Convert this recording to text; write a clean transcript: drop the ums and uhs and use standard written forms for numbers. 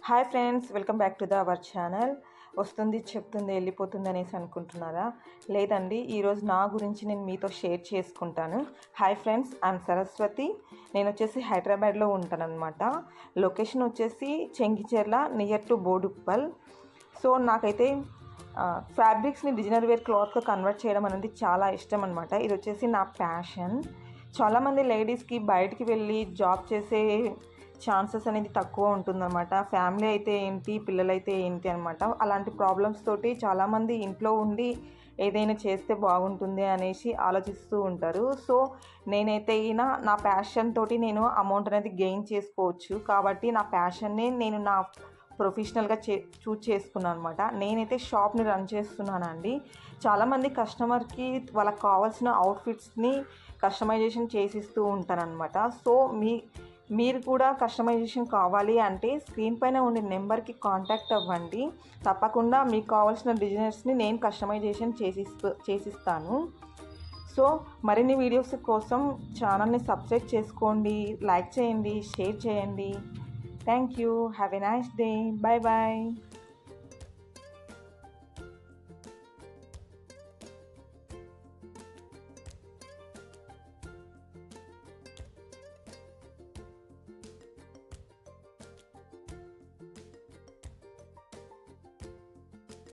Hi friends, welcome back to our channel. వస్తుంది చెప్తుంది వెళ్ళిపోతుంది అనేసి అనుకుంటున్నారా? లేదండి, ఈరోజు నా గురించి నేను మీతో షేర్ చేసుకుంటాను. Hi friends, I'm Saraswati. నేను వచ్చేసి హైదరాబాద్లో ఉంటానన్నమాట. లొకేషన్ వచ్చేసి Chengicherla, near to Boduppal. So నాకైతే ఫ్యాబ్రిక్స్ని డిజైనర్ వేర్ క్లాత్గా కన్వర్ట్ చేయడం అనేది చాలా ఇష్టం అనమాట. ఇది వచ్చేసి నా ప్యాషన్. చాలామంది లేడీస్కి బయటికి వెళ్ళి జాబ్ చేసే ఛాన్సెస్ అనేది తక్కువ ఉంటుందన్నమాట. ఫ్యామిలీ అయితే ఏంటి, పిల్లలైతే ఏంటి అనమాట. అలాంటి ప్రాబ్లమ్స్ తోటి చాలామంది ఇంట్లో ఉండి ఏదైనా చేస్తే బాగుంటుంది అనేసి ఆలోచిస్తూ ఉంటారు. సో నేనైతే నా ప్యాషన్ తోటి నేను అమౌంట్ అనేది గెయిన్ చేసుకోవచ్చు. కాబట్టి నా ప్యాషన్ని నేను నా ప్రొఫెషనల్గా చూజ్ చేసుకున్నాను అనమాట. నేనైతే షాప్ని రన్ చేస్తున్నానండి. చాలామంది కస్టమర్కి వాళ్ళకి కావాల్సిన అవుట్ఫిట్స్ని కస్టమైజేషన్ చేసిస్తూ ఉంటానన్నమాట. సో మీరు కూడా కస్టమైజేషన్ కావాలి అంటే స్క్రీన్ పైన ఉండే నెంబర్కి కాంటాక్ట్ అవ్వండి. తప్పకుండా మీకు కావాల్సిన డిజైనర్స్ని నేను కస్టమైజేషన్ చేసిస్తాను. సో మరిన్ని వీడియోస్ కోసం ఛానల్ని సబ్స్క్రైబ్ చేసుకోండి, లైక్ చేయండి, షేర్ చేయండి. Thank you. Have a nice day. Bye bye.